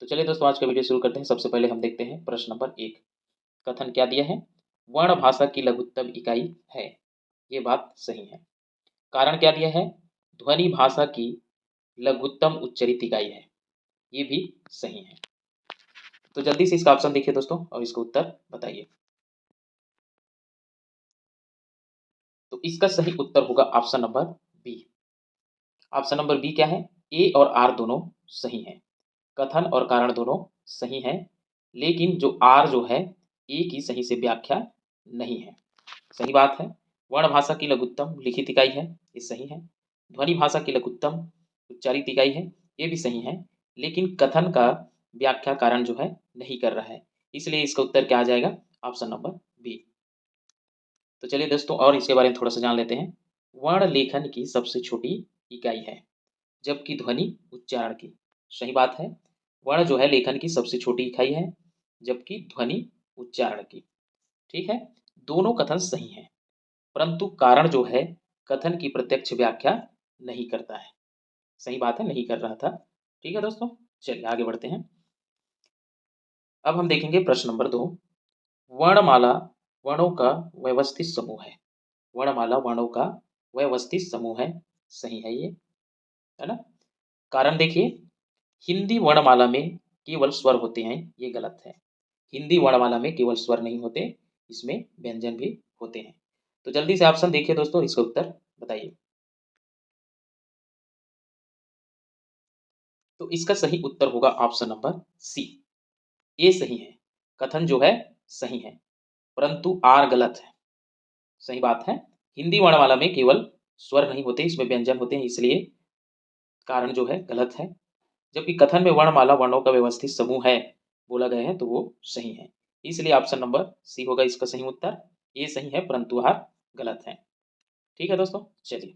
तो चलिए दोस्तों, आज का वीडियो शुरू करते हैं। सबसे पहले हम देखते हैं प्रश्न नंबर 1। कथन क्या दिया है? वर्ण भाषा की लघुत्तम इकाई है। ये बात सही है। कारण क्या दिया है? ध्वनि भाषा की लघुत्तम उच्चरित इकाई है। ये भी सही है। तो जल्दी से इसका ऑप्शन देखिए दोस्तों और इसका उत्तर बताइए। तो इसका सही उत्तर होगा option number B. Option number B क्या है? ए और आर दोनों सही हैं। कथन और कारण दोनों सही हैं, लेकिन जो आर जो है ए की सही से व्याख्या नहीं है। सही बात है। वर्ण भाषा की लघुत्तम लिखित इकाई है, ये सही है। ध्वनि भाषा की लघुत्तम उच्चारित इकाई है, ये भी सही है। लेकिन कथन का व्याख्या कारण जो है नहीं कर रहा है, इसलिए इसका उत्तर क्या आ जाएगा? Option number B. तो चलिए दोस्तों, और इसके बारे में थोड़ा सा जान लेते हैं। वर्ण लेखन की सबसे छोटी इकाई है, जबकि ध्वनि उच्चारण की। सही बात है। वर्ण जो है लेखन की सबसे छोटी इकाई है, जबकि ध्वनि उच्चारण की। ठीक है। दोनों कथन सही हैं, परंतु कारण जो है कथन की प्रत्यक्ष व्याख्या नहीं करता है। सही बात है, नहीं कर रहा था। ठीक है दोस्तों, चलिए आगे बढ़ते हैं। अब हम देखेंगे प्रश्न नंबर 2। वर्णमाला वर्णों का व्यवस्थित समूह है। वर्णमाला वर्णों का व्यवस्थित समूह है। सही है ये, है ना? कारण देखिए, हिंदी वर्णमाला में केवल स्वर होते हैं, ये गलत है। हिंदी वर्णमाला में केवल स्वर नहीं होते, इसमें व्यंजन भी होते हैं। तो जल्दी से ऑप्शन देखिए दोस्तों, इसका उत्तर बताइए। तो इसका सही उत्तर होगा ऑप्शन नंबर सी। ए सही है। कथन जो है सही है, परंतु आर गलत है। सही बात है। हिंदी वर्णमाला में केवल स्वर नहीं होते, इसमें व्यंजन होते हैं, इसलिए कारण जो है गलत है। जबकि कथन में वर्णमाला वर्णों का व्यवस्थित समूह है बोला गया है, तो वो सही है। इसलिए ऑप्शन नंबर सी होगा इसका सही उत्तर। ए सही है, परंतु आर गलत है। ठीक है दोस्तों, चलिए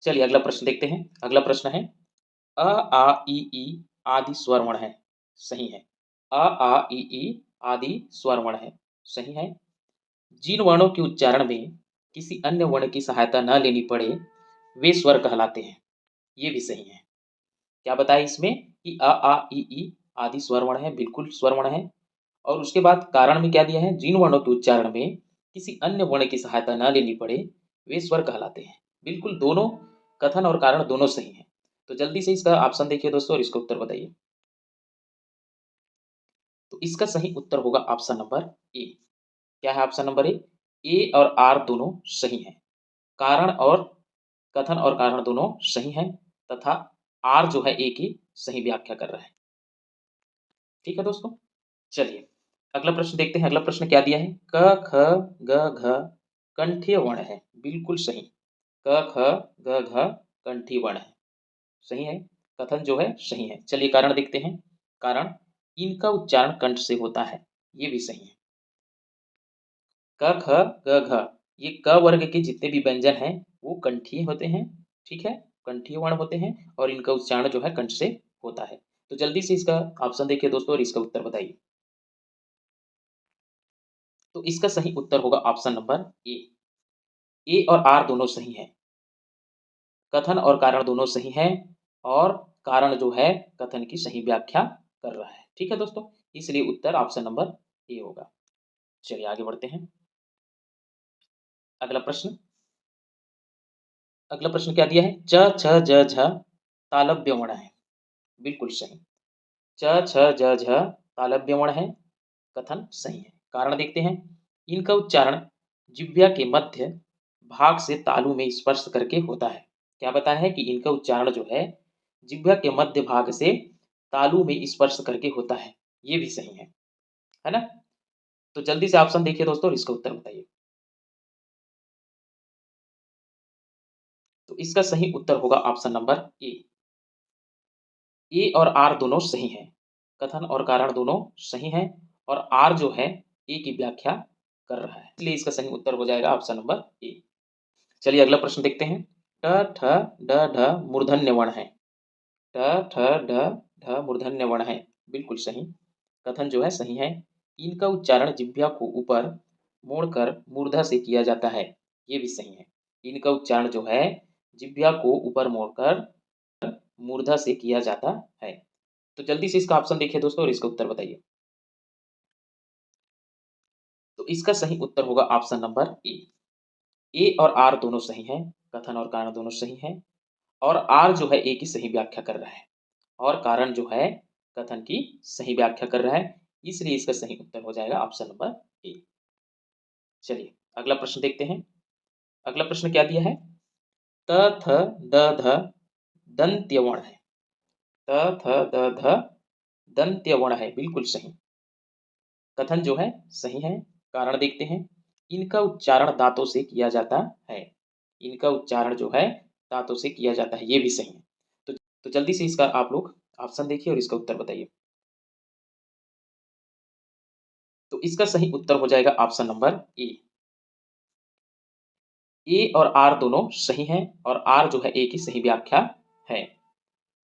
चलिए अगला प्रश्न देखते हैं। अगला प्रश्न है, अ आ इ ई आदि स्वर वर्ण है। सही है। अ आ इ ई आदि स्वर वर्ण है। सही है। जिन वर्णों के उच्चारण में किसी अन्य वर्ण की सहायता न लेनी पड़े, वे स्वर कहलाते हैं। ये भी सही है। क्या बताया इसमें कि अ आ इ ई आदि स्वर वर्ण है, बिल्कुल स्वर वर्ण है। और उसके बाद कारण में क्या दिया है? जिन वर्णों के उच्चारण में किसी अन्य वर्ण की सहायता न लेनी पड़े, वे स्वर कहलाते हैं। बिल्कुल दोनों कथन और कारण दोनों सही हैं। तो जल्दी से इसका ऑप्शन देखिए दोस्तों और इसका उत्तर बताइए। तो इसका सही उत्तर होगा ऑप्शन नंबर ए। क्या है ऑप्शन नंबर ए? ए और आर दोनों सही हैं। कारण और कथन और कारण दोनों सही हैं, तथा आर जो है ए की सही व्याख्या कर रहा है। ठीक है दोस्तों, चलिए अगला प्रश्न देखते हैं। अगला प्रश्न क्या दिया है? क ख ग घ कंठीय वर्ण है। बिल्कुल सही। क ख ग घ कंठीय वर्ण है। सही है। कथन जो है सही है। चलिए कारण देखते हैं। कारण, इनका उच्चारण कंठ से होता है। ये भी सही है। क ख ग घ, ये क वर्ग के जितने भी व्यंजन हैं वो कंठीय होते हैं। ठीक है, कंठीय वर्ण होते हैं और इनका उच्चारण जो है कंठ से होता है। तो जल्दी से इसका ऑप्शन देखिए दोस्तों और इसका उत्तर बताइए। तो इसका सही उत्तर होगा ऑप्शन नंबर ए। ए और आर दोनों सही हैं। कथन और कारण दोनों सही हैं, और कारण जो है कथन की सही व्याख्या कर रहा है। ठीक है दोस्तों, इसलिए उत्तर ऑप्शन नंबर ए होगा। चलिए आगे बढ़ते हैं। अगला प्रश्न। अगला प्रश्न क्या दिया है? च छ ज झ तालव्य वर्ण है। बिल्कुल सही। च छ ज झ तालव्य वर्ण है। कथन सही है। कारण देखते हैं। इनका उच्चारण जिह्वा के मध्य भाग से तालु में स्पर्श करके होता है। क्या बताया है कि इनका उच्चारण जो है जिह्वा के मध्य भाग से तालु में स्पर्श करके होता है। ये भी सही है ना? तो जल्दी से ऑप्शन देखिए दोस्तों और इसका उत्तर बताइए। तो इसका सही उत्तर होगा ऑप्शन नंबर ए। ए और आर दोनों सही हैं। कथन और कारण दोनों सही हैं, और आर जो है ए की व्याख्या कर रहा है, इसलिए इसका सही उत्तर हो जाएगा ऑप्शन नंबर ए। चलिए अगला प्रश्न देखते हैं। ट ठ ड ढ मूर्धन्य वर्ण है। ट ठ ड ढ मूर्धन्य वर्ण है। बिल्कुल सही। कथन जो है सही है। इनका उच्चारण जिह्वा को ऊपर मोड़कर मूर्धा से किया जाता है। ये भी सही है। इनका उच्चारण जो है जिह्वा को ऊपर मोड़कर मूर्धा से किया जाता है। तो जल्दी से इसका ऑप्शन देखिए दोस्तों और इसका उत्तर बताइए। तो इसका सही उत्तर होगा ऑप्शन नंबर ए। ए और आर दोनों सही हैं, कथन और कारण दोनों सही हैं, और आर जो है ए की सही व्याख्या कर रहा है, और कारण जो है कथन की सही व्याख्या कर रहा है, इसलिए इसका सही उत्तर हो जाएगा ऑप्शन नंबर ए। चलिए अगला प्रश्न देखते हैं। अगला प्रश्न क्या दिया है? त थ द ध दंत्य वर्ण है। त थ द ध दंत्य वर्ण है, बिल्कुल सही। कथन जो है सही है, कारण देखते हैं। इनका उच्चारण दांतों से किया जाता है। इनका उच्चारण जो है दांतों से किया जाता है, ये भी सही है। तो जल्दी से इसका आप लोग ऑप्शन देखिए और इसका उत्तर बताइए। तो इसका सही उत्तर हो जाएगा ऑप्शन नंबर ए। ए और आर दोनों सही हैं, और आर जो है ए की सही व्याख्या है।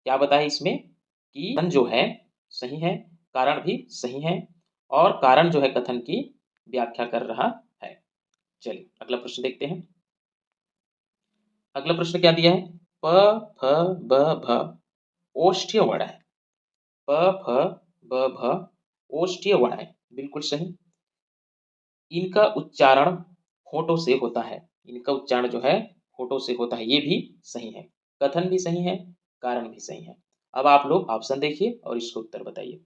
क्या बताया इसमें कि कथन जो है सही है, कारण भी सही है, और कारण जो है कथन की व्याख्या कर रहा है। चलिए अगला प्रश्न देखते हैं। अगला प्रश्न क्या दिया है? प फ ब भ ओष्ठ्य वर्ण है। प फ ब भ ओष्ठ्य वर्ण है, बिल्कुल सही। इनका उच्चारण होठों से होता है। इनका उच्चारण जो है होठों से होता है, ये भी सही है। कथन भी सही है, कारण भी सही है। अब आप लोग ऑप्शन देखिए और इसको उत्तर बताइए।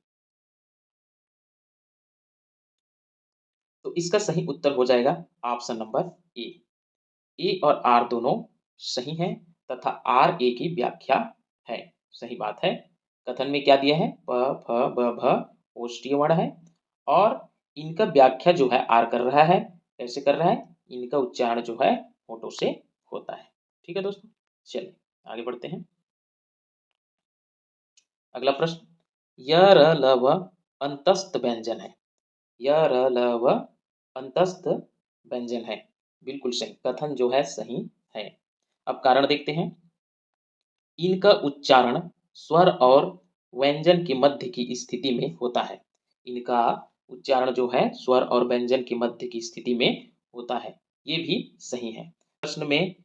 तो इसका सही उत्तर हो जाएगा ऑप्शन नंबर ए। ए और आर दोनों सही हैं, तथा आर ए की व्याख्या है। सही बात है। कथन में क्या दिया है? प फ ब भ ओष्ठ्य वर्ण है, और इनका व्याख्या जो है आर कर रहा है। कैसे कर रहा है? इनका उच्चारण जो है होठों से होता है। ठीक है दोस्तों, चलिए आगे बढ़ते हैं। अगला प्रश्न, य र ल व अंतस्थ व्यंजन है। य र ल व अंतस्थ व्यंजन है, बिल्कुल सही। कथन जो है सही है। अब कारण देखते हैं। इनका उच्चारण स्वर और व्यंजन के मध्य की स्थिति में होता है। इनका उच्चारण जो है स्वर और व्यंजन के मध्य की स्थिति में होता है, ये भी सही है। प्रश्न में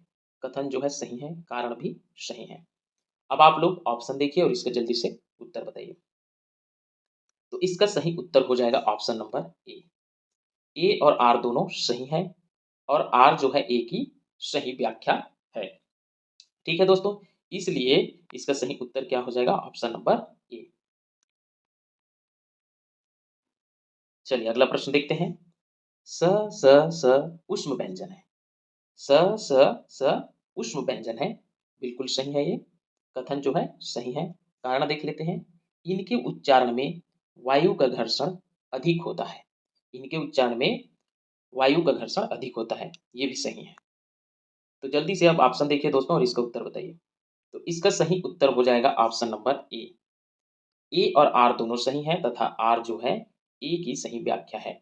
कथन जो है सही है, कारण भी सही है। अब आप लोग ऑप्शन देखिए और इसका जल्दी से उत्तर बताइए। तो इसका सही उत्तर हो जाएगा ऑप्शन नंबर ए। ए और आर दोनों सही हैं, और आर जो है ए की सही व्याख्या है। ठीक है दोस्तों, इसलिए इसका सही उत्तर क्या हो जाएगा? Option number A. चलिए अगला प्रश्न देखते हैं। स स स उष्म व्यंजन है। स स स उष्म व्यंजन है, बिल्कुल सही है ये। कथन जो है सही है, कारण देख लेते हैं। इनके उच्चारण में वायु का घर्षण अधिक होता है। इनके उच्चारण में वायु का घर्षण अधिक होता है, ये भी सही है। तो जल्दी से आप ऑप्शन देखिए दोस्तों और इसका उत्तर बताइए। तो इसका सही उत्तर हो जाएगा ऑप्शन नंबर ए। ए और आर दोनों सही हैं, तथा आर जो है ए की सही व्याख्या है।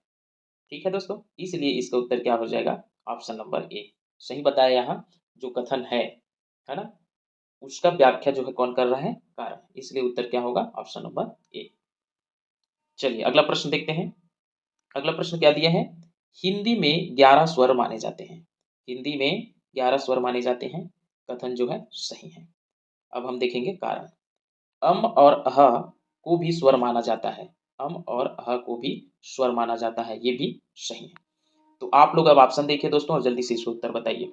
ठीक है दोस्तों, इसलिए इसका उत्तर क्या हो जाएगा? Option number A. सही बताया यहाँ, जो कथन है ना, उसका व्याख्या जो है कौन कर रहा है? कारण। इसलिए उत्तर क्या होगा? Option number A. चलिए अगला प्रश्न देखते हैं। अगला प्रश्न क्या दिया है? हिंदी में 11 स्वर माने जाते हैं। हिंदी में 11 स्वर माने जाते हैं, कथन जो है सही है। अब हम देखेंगे कारण। अम और अह को भी स्वर माना जाता है। अम और अह को भी स्वर माना जाता है, ये भी सही है। तो आप लोग अब ऑप्शन देखिए दोस्तों और जल्दी से इसका उत्तर बताइए।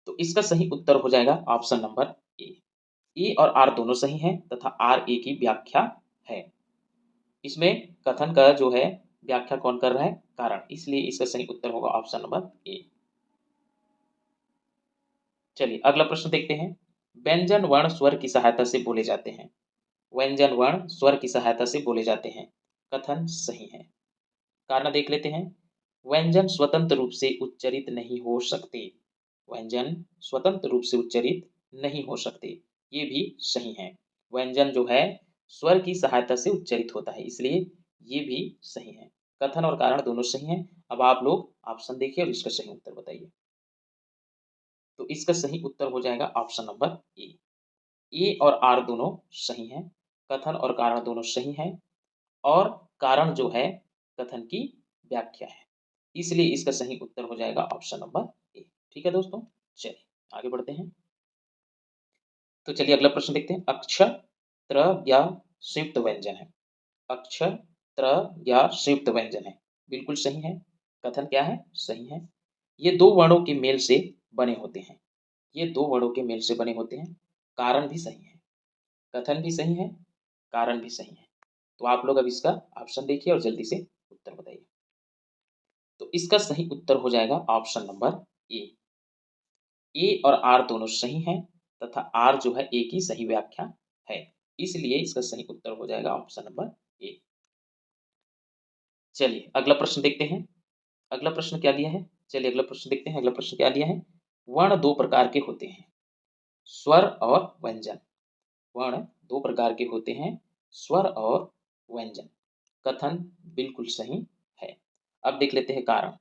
तो इसका सही उत्तर हो जाएगा ऑप्शन नंबर ए। ए और आर दोनों सही हैं, तथा आर ए की व्याख्या है। इसमें कथन का जो है व्याख्या कौन कर रहा है? कारण। इसलिए इसका सही उत्तर होगा ऑप्शन नंबर ए। चलिए अगला प्रश्न देखते हैं। व्यंजन वर्ण स्वर की सहायता से बोले जाते हैं। व्यंजन वर्ण स्वर की सहायता से बोले जाते हैं, कथन सही है। कारण देख लेते हैं। व्यंजन स्वतंत्र रूप से उच्चरित नहीं हो सकते। व्यंजन स्वतंत्र रूप से उच्चरित नहीं हो सकते, ये भी सही है। व्यंजन जो है स्वर की सहायता से उच्चरित होता है, इसलिए ये भी सही है। कथन और कारण दोनों सही हैं। अब आप लोग ऑप्शन देखिए और इसका सही उत्तर बताइए। तो इसका सही उत्तर हो जाएगा ऑप्शन नंबर ए। ए और आर दोनों सही हैं, कथन और कारण दोनों सही हैं, और कारण जो है कथन की व्याख्या है, इसलिए इसका सही उत्तर हो जाएगा ऑप्शन नंबर ए। ठीक है दोस्तों, चलिए आगे बढ़ते हैं। तो चलिए अगला प्रश्न देखते हैं। अक्ष, त्र या संयुक्त व्यंजन है। अक्ष, त्र या संयुक्त व्यंजन है। बिल्कुल सही है। कथन क्या है? सही है। ये दो वर्णों के मेल से बने होते हैं। ये दो वर्णों के मेल से बने होते हैं। कारण भी सही है। कथन भी सही है, कारण भी सही है। तो आप लोग अब इसका ऑप्शन देखिए और जल्दी से उत्तर बताइए। तो इसका सही उत्तर हो जाएगा ऑप्शन नंबर ए। ए और आर दोनों सही हैं तथा आर जो है ए की सही व्याख्या है, इसलिए इसका सही उत्तर हो जाएगा ऑप्शन नंबर ए। चलिए अगला प्रश्न देखते हैं। अगला प्रश्न क्या दिया है? चलिए अगला प्रश्न देखते हैं। अगला प्रश्न क्या दिया है? वर्ण दो प्रकार के होते हैं, स्वर और व्यंजन। वर्ण दो प्रकार के होते हैं, स्वर और व्यंजन। कथन बिल्कुल सही है। अब देख लेते हैं कारण।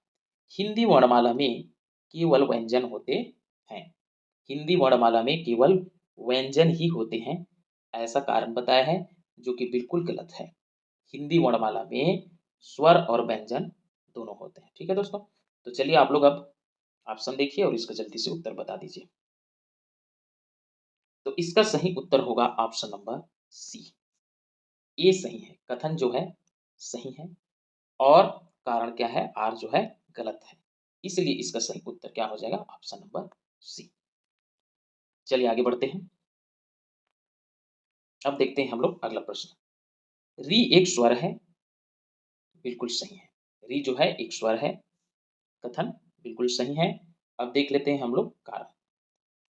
हिंदी वर्णमाला में केवल व्यंजन होते हैं। हिंदी वर्णमाला में केवल व्यंजन ही होते हैं, ऐसा कारण बताया है, जो कि बिल्कुल गलत है। हिंदी वर्णमाला में स्वर और व्यंजन दोनों होते हैं। ठीक है दोस्तों, तो चलिए आप लोग अब ऑप्शन देखिए और इसका जल्दी से उत्तर बता दीजिए। तो इसका सही उत्तर होगा ऑप्शन नंबर सी। ए सही है। कथन जो है सही है और कारण क्या है? आर जो है गलत है, इसलिए इसका सही उत्तर क्या हो जाएगा? Option number C. चलिए आगे बढ़ते हैं। अब देखते हैं हम लोग अगला प्रश्न। री एक स्वर है। बिल्कुल सही है। री जो है एक स्वर है। कथन बिल्कुल सही है। अब देख लेते हैं हम लोग कारण।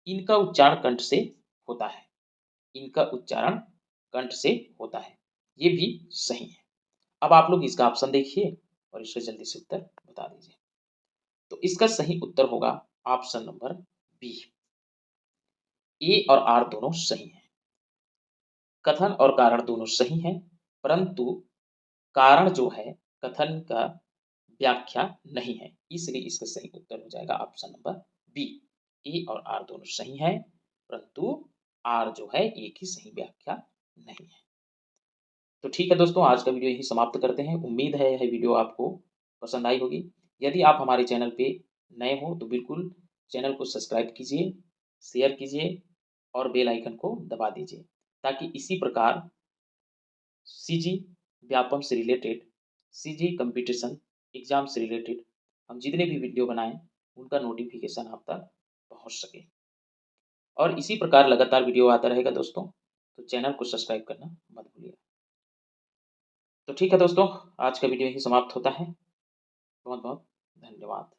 इनका उच्चारण कंठ से होता है। इनका उच्चारण कंठ से होता है, ये भी सही है। अब आप लोग इसका ऑप्शन देखिए और इसका जल्दी से उत्तर बता दीजिए। तो इसका सही उत्तर होगा ऑप्शन नंबर बी। ए और आर दोनों सही हैं। कथन और कारण दोनों सही हैं, परंतु कारण जो है कथन का व्याख्या नहीं है, इसलिए इसका सही उत्तर हो जाएगा ऑप्शन नंबर बी। ए और आर दोनों सही हैं, परंतु आर जो है ए की सही व्याख्या नहीं है। तो ठीक है दोस्तों, आज का वीडियो यही समाप्त करते हैं। उम्मीद है यह वीडियो आपको पसंद आई होगी। यदि आप हमारे चैनल पे नए हो तो बिल्कुल चैनल को सब्सक्राइब कीजिए, शेयर कीजिए और बेल आइकन को दबा दीजिए, ताकि इसी प्रकार सीजी व्यापम से रिलेटेड, सीजी कंपटीशन एग्जाम से रिलेटेड हम जितने भी वीडियो बनाएं उनका नोटिफिकेशन आप तक पहुंच सके। और इसी प्रकार लगातार वीडियो आता रहेगा दोस्तों, तो चैनल को सब्सक्राइब करना मत भूलिएगा। तो ठीक है दोस्तों, आज का वीडियो यही समाप्त होता है। बहुत बहुत धन्यवाद।